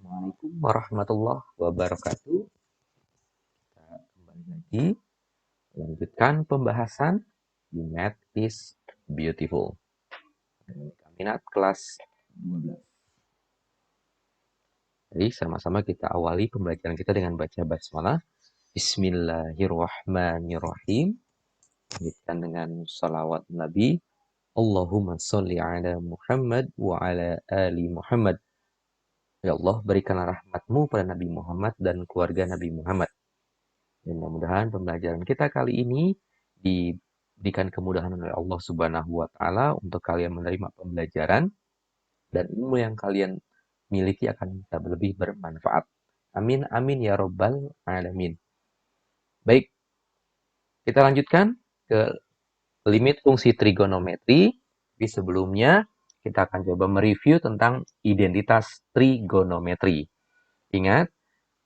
Assalamualaikum warahmatullahi wabarakatuh. Kita kembali lagi melanjutkan pembahasan di Math is Beautiful. Minat kelas 12. Jadi sama-sama kita awali pembelajaran kita dengan baca basmalah. Bismillahirrahmanirrahim. Lanjutkan dengan salawat Nabi. Allahumma sholli ala Muhammad wa ala ali Muhammad. Ya Allah, berikanlah rahmatmu pada Nabi Muhammad dan keluarga Nabi Muhammad. Dan mudah-mudahan pembelajaran kita kali ini diberikan kemudahan oleh Allah Subhanahu wa Ta'ala untuk kalian menerima pembelajaran dan ilmu yang kalian miliki akan bisa lebih bermanfaat. Amin, amin ya Rabbal Alamin. Baik, kita lanjutkan ke limit fungsi trigonometri. Di sebelumnya, kita akan coba mereview tentang identitas trigonometri. Ingat,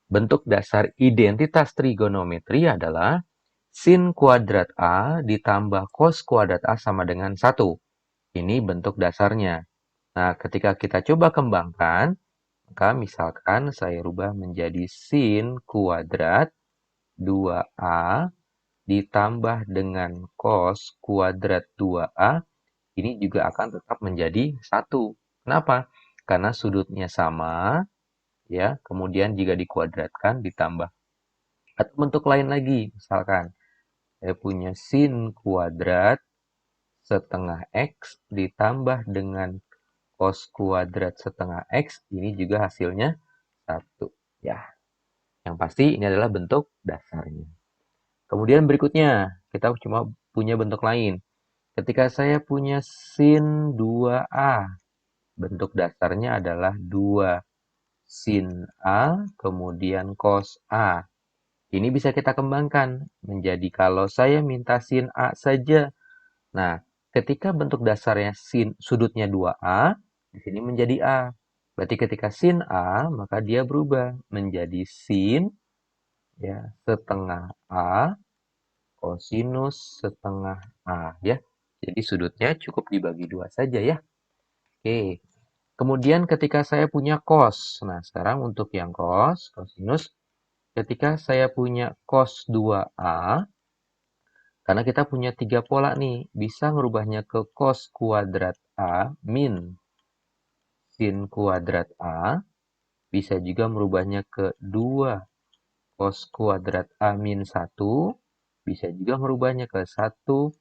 bentuk dasar identitas trigonometri adalah sin kuadrat A ditambah cos kuadrat A sama dengan 1. Ini bentuk dasarnya. Nah, ketika kita coba kembangkan, maka misalkan saya rubah menjadi sin kuadrat 2A ditambah dengan cos kuadrat 2A, ini juga akan tetap menjadi 1. Kenapa? Karena sudutnya sama, ya. Kemudian jika dikuadratkan ditambah. Atau bentuk lain lagi, misalkan saya punya sin kuadrat setengah X ditambah dengan cos kuadrat setengah X, ini juga hasilnya 1. Ya, yang pasti ini adalah bentuk dasarnya. Kemudian berikutnya, kita cuma punya bentuk lain. Ketika saya punya sin 2A, bentuk dasarnya adalah 2 sin A kemudian cos A. Ini bisa kita kembangkan menjadi kalau saya minta sin A saja. Nah, ketika bentuk dasarnya sudutnya 2A, di sini menjadi A. Berarti ketika sin A, maka dia berubah menjadi sin ya, setengah A kosinus setengah A ya. Jadi sudutnya cukup dibagi 2 saja ya. Oke. Kemudian ketika saya punya cos. Nah, sekarang untuk yang cos, kosinus, ketika saya punya cos 2A, karena kita punya 3 pola nih, bisa ngerubahnya ke cos kuadrat A min sin kuadrat A, bisa juga merubahnya ke 2 cos kuadrat A min 1, bisa juga merubahnya ke 1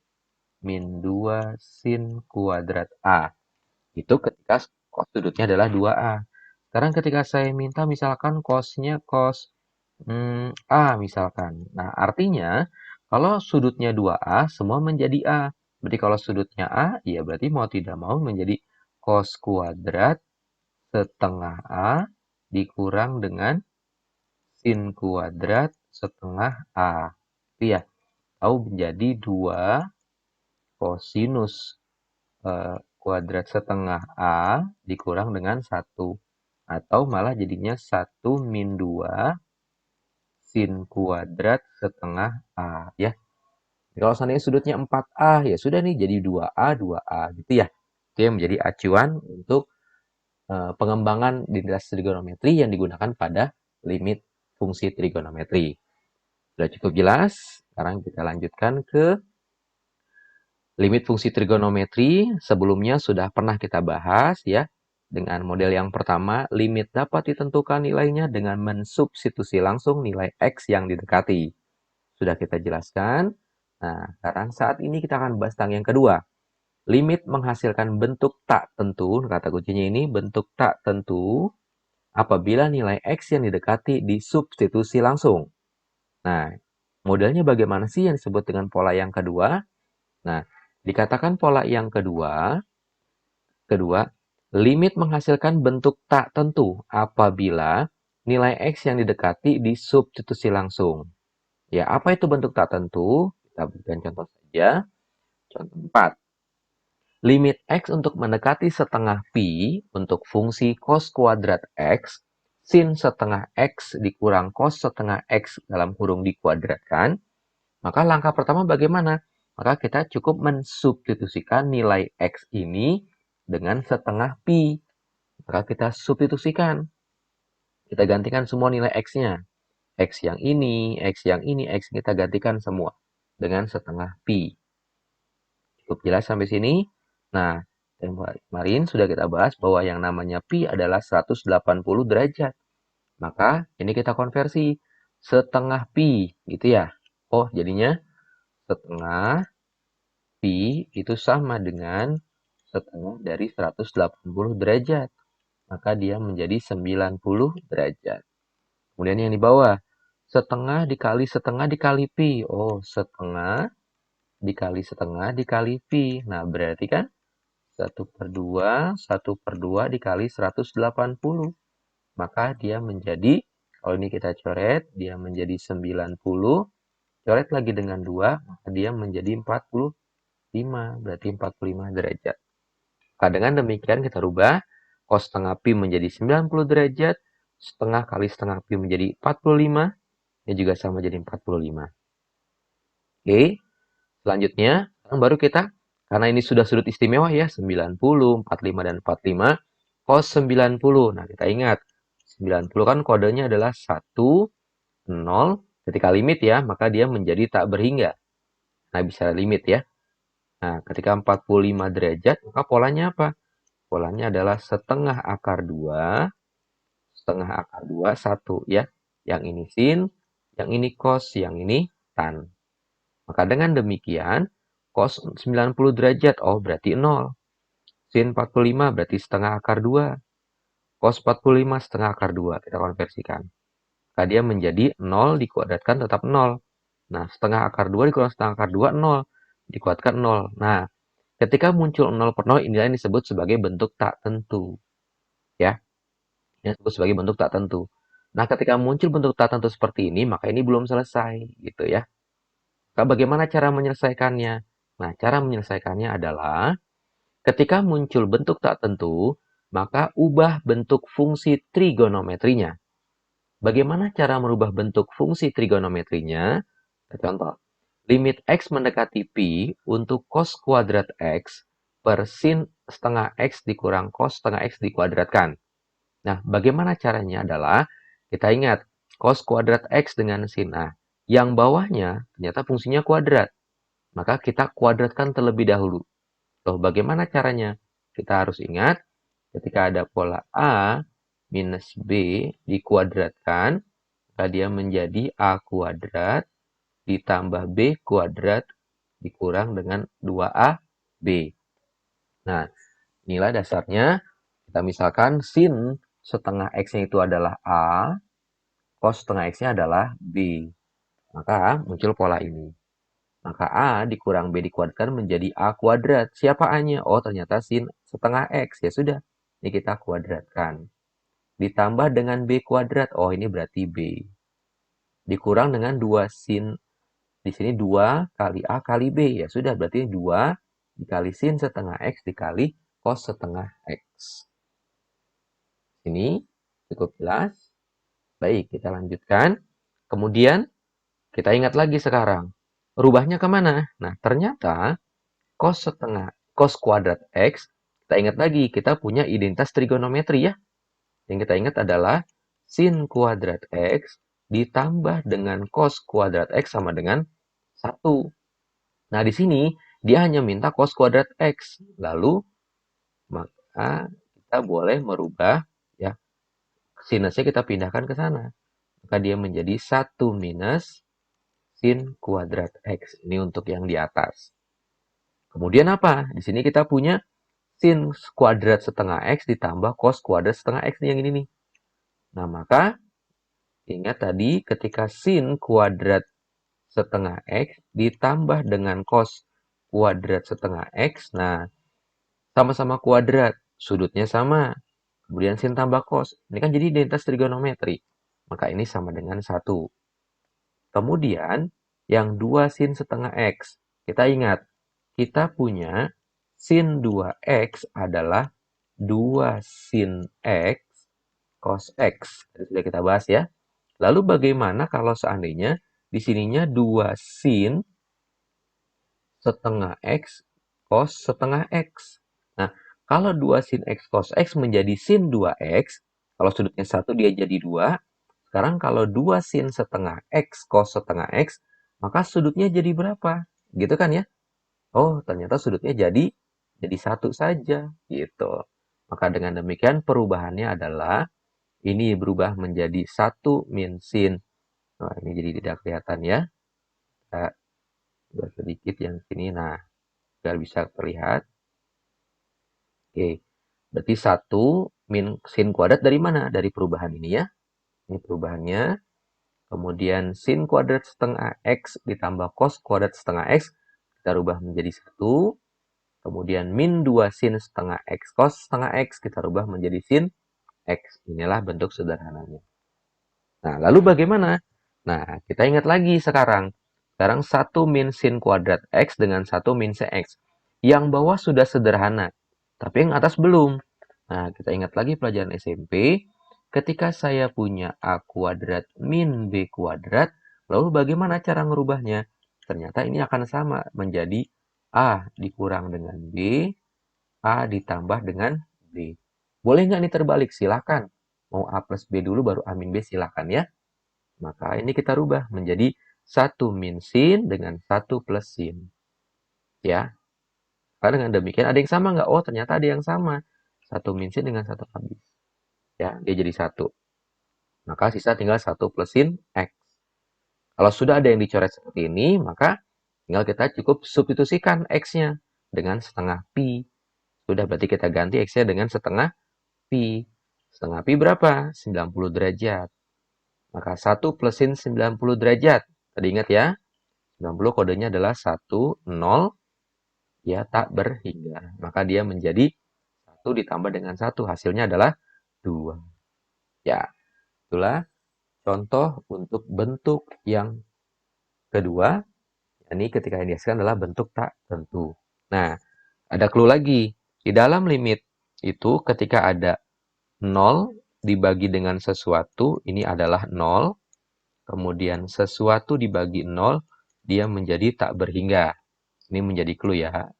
min 2 sin kuadrat A. Itu ketika cos sudutnya adalah 2A. Sekarang ketika saya minta misalkan cosnya cos A misalkan. Nah, artinya kalau sudutnya 2A, semua menjadi A. Berarti kalau sudutnya A, ya berarti mau tidak mau menjadi cos kuadrat setengah A dikurang dengan sin kuadrat setengah A. Itu ya. Tahu menjadi 2 kosinus kuadrat setengah A dikurang dengan 1. Atau malah jadinya 1 min 2 sin kuadrat setengah A ya. Kalau seandainya sudutnya 4A, ya sudah nih jadi 2A, 2A gitu ya. Itu yang menjadi acuan untuk pengembangan identitas trigonometri yang digunakan pada limit fungsi trigonometri. Sudah cukup jelas? Sekarang kita lanjutkan ke limit fungsi trigonometri. Sebelumnya sudah pernah kita bahas ya. Dengan model yang pertama, limit dapat ditentukan nilainya dengan mensubstitusi langsung nilai X yang didekati. Sudah kita jelaskan. Nah, sekarang saat ini kita akan bahas tentang yang kedua. Limit menghasilkan bentuk tak tentu, kata kuncinya ini bentuk tak tentu, apabila nilai X yang didekati disubstitusi langsung. Nah, modelnya bagaimana sih yang disebut dengan pola yang kedua? Nah, dikatakan pola yang kedua, limit menghasilkan bentuk tak tentu apabila nilai X yang didekati disubstitusi langsung. Ya, apa itu bentuk tak tentu? Kita berikan contoh saja. Contoh 4. Limit X untuk mendekati setengah pi untuk fungsi cos kuadrat X, sin setengah X dikurang cos setengah X dalam kurung dikuadratkan, maka langkah pertama bagaimana? Maka kita cukup mensubstitusikan nilai X ini dengan setengah pi. Maka kita substitusikan. Kita gantikan semua nilai X-nya. X yang ini, X yang ini, X kita gantikan semua dengan setengah pi. Cukup jelas sampai sini? Nah, kemarin sudah kita bahas bahwa yang namanya pi adalah 180 derajat. Maka ini kita konversi setengah pi, gitu ya. Oh, jadinya setengah pi itu sama dengan setengah dari 180 derajat. Maka dia menjadi 90 derajat. Kemudian yang di bawah, setengah dikali pi. Oh, setengah dikali pi. Nah, berarti kan 1/2 dikali 180. Maka dia menjadi, kalau ini kita coret, dia menjadi 90. Coret lagi dengan 2, maka dia menjadi 45. Berarti 45 derajat. Maka dengan demikian kita rubah cos setengah pi menjadi 90 derajat, setengah kali setengah pi menjadi 45, ini juga sama jadi 45. Oke, selanjutnya baru kita, karena ini sudah sudut istimewa ya, 90, 45, dan 45, cos 90. Nah, kita ingat, 90 kan kodenya adalah 1, 0, ketika limit ya, maka dia menjadi tak berhingga. Nah, bisa limit ya. Nah, ketika 45 derajat, maka polanya apa? Polanya adalah setengah akar 2, 1 ya. Yang ini sin, yang ini cos, yang ini tan. Maka dengan demikian, cos 90 derajat, oh berarti 0. Sin 45 berarti setengah akar 2. Cos 45 setengah akar 2. Kita konversikan. Maka dia menjadi 0 dikuadratkan tetap 0. Nah, setengah akar 2 dikurang setengah akar 2, 0. Dikuatkan 0. Nah, ketika muncul 0 per 0, inilah yang disebut sebagai bentuk tak tentu. Ya, yang disebut sebagai bentuk tak tentu. Nah, ketika muncul bentuk tak tentu seperti ini, maka ini belum selesai. Gitu ya. Nah, bagaimana cara menyelesaikannya? Nah, cara menyelesaikannya adalah ketika muncul bentuk tak tentu, maka ubah bentuk fungsi trigonometrinya. Bagaimana cara merubah bentuk fungsi trigonometrinya? Contoh, limit X mendekati pi untuk cos kuadrat X per sin setengah X dikurang cos setengah X dikuadratkan. Nah, bagaimana caranya adalah, kita ingat, cos kuadrat X dengan sin. Nah, yang bawahnya ternyata fungsinya kuadrat. Maka kita kuadratkan terlebih dahulu. Loh, bagaimana caranya? Kita harus ingat, ketika ada pola A minus B dikuadratkan, maka dia menjadi A kuadrat ditambah B kuadrat dikurang dengan 2AB. Nah, inilah dasarnya. Kita misalkan sin setengah X-nya itu adalah A, cos setengah X-nya adalah B. Maka muncul pola ini. Maka A dikurang B dikuadratkan menjadi A kuadrat. Siapa A-nya? Oh, ternyata sin setengah X. Ya sudah, ini kita kuadratkan. Ditambah dengan B kuadrat. Oh, ini berarti B. Dikurang dengan 2 sin. Di sini 2 kali A kali B. Ya sudah, berarti 2 dikali sin setengah X dikali cos setengah X. Ini cukup jelas. Baik, kita lanjutkan. Kemudian, kita ingat lagi sekarang. Rubahnya kemana? Nah, ternyata cos kuadrat X, kita ingat lagi, kita punya identitas trigonometri ya. Yang kita ingat adalah sin kuadrat X ditambah dengan cos kuadrat X sama dengan 1. Nah, di sini dia hanya minta cos kuadrat X. Lalu, maka kita boleh merubah, ya, sinusnya kita pindahkan ke sana. Maka dia menjadi 1 minus sin kuadrat X. Ini untuk yang di atas. Kemudian apa? Di sini kita punya sin kuadrat setengah X ditambah cos kuadrat setengah X yang ini nih. Nah, maka ingat tadi ketika sin kuadrat setengah X ditambah dengan cos kuadrat setengah X. Nah, sama-sama kuadrat. Sudutnya sama. Kemudian sin tambah cos. Ini kan jadi identitas trigonometri. Maka ini sama dengan 1. Kemudian, yang 2 sin setengah X. Kita ingat, kita punya sin 2X adalah 2 sin X cos X. Tadi sudah kita bahas ya. Lalu bagaimana kalau seandainya di sininya 2 sin setengah X cos setengah X. Nah, kalau 2 sin X cos X menjadi sin 2X, Kalau sudutnya 1 dia jadi 2. Sekarang kalau 2 sin setengah X cos setengah X, maka sudutnya jadi berapa? Gitu kan ya? Oh, ternyata sudutnya jadi 1 saja, gitu. Maka dengan demikian perubahannya adalah ini berubah menjadi 1 min sin. Nah, ini jadi tidak kelihatan ya. Kita buat sedikit yang sini. Nah, biar bisa terlihat. Oke, berarti 1 min sin kuadrat dari mana? Dari perubahan ini ya. Ini perubahannya. Kemudian sin kuadrat setengah X ditambah cos kuadrat setengah X. Kita rubah menjadi 1. Kemudian min 2 sin setengah X cos setengah X. Kita rubah menjadi sin X. Inilah bentuk sederhananya. Nah, lalu bagaimana? Nah, kita ingat lagi sekarang. Sekarang 1 min sin kuadrat X dengan 1 min sin X. Yang bawah sudah sederhana, tapi yang atas belum. Nah, kita ingat lagi pelajaran SMP. Ketika saya punya A kuadrat min B kuadrat, lalu bagaimana cara ngerubahnya? Ternyata ini akan sama, menjadi A dikurang dengan B, A ditambah dengan B. Boleh nggak nih terbalik? Silakan. Mau A plus B dulu baru A min B, silakan ya. Maka ini kita rubah menjadi 1 min sin dengan 1 plus sin. Ya. Karena dengan demikian ada yang sama nggak? Oh, ternyata ada yang sama. 1 min sin dengan 1 habis. Ya, dia jadi 1. Maka sisa tinggal 1 plus sin X. Kalau sudah ada yang dicoret seperti ini, maka tinggal kita cukup substitusikan X-nya dengan setengah pi. Sudah berarti kita ganti X-nya dengan setengah pi. Setengah pi berapa? 90 derajat. Maka 1 plus sin 90 derajat. Tadi ingat ya? 90 kodenya adalah 1, 0, ya tak berhingga. Maka dia menjadi 1 ditambah dengan 1. Hasilnya adalah 2. Ya, itulah contoh untuk bentuk yang kedua. Ini ketika yang dihasilkan adalah bentuk tak tentu. Nah, ada clue lagi. Di dalam limit itu ketika ada 0 dibagi dengan sesuatu, ini adalah 0. Kemudian sesuatu dibagi 0, dia menjadi tak berhingga. Ini menjadi clue ya.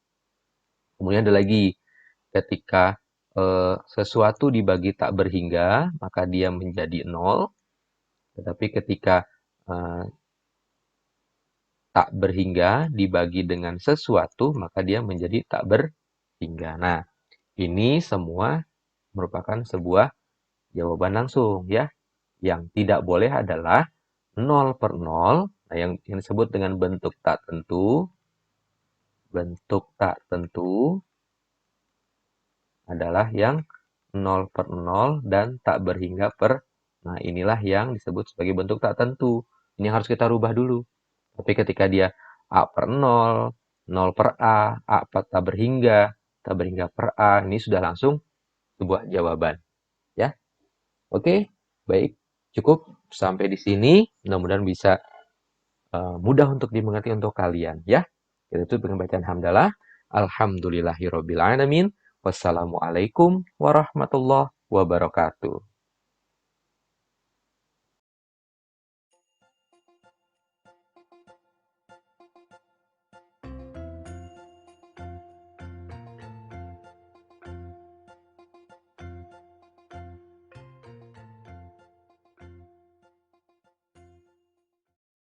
Kemudian ada lagi, ketika sesuatu dibagi tak berhingga, maka dia menjadi 0. Tetapi ketika tak berhingga dibagi dengan sesuatu, maka dia menjadi tak berhingga. Nah, ini semua merupakan sebuah jawaban langsung ya. Yang tidak boleh adalah 0 per 0. Nah, yang disebut dengan bentuk tak tentu. Bentuk tak tentu adalah yang 0 per 0 dan tak berhingga per. Nah, inilah yang disebut sebagai bentuk tak tentu. Ini harus kita rubah dulu. Tapi ketika dia A per 0, 0 per A per tak berhingga per A, ini sudah langsung sebuah jawaban. Ya, oke, baik, cukup sampai di sini. Mudah-mudahan bisa mudah untuk dimengerti untuk kalian. Ya, kita tutup dengan bacaan hamdalah. Alhamdulillahirobbilalamin. Wassalamualaikum warahmatullahi wabarakatuh.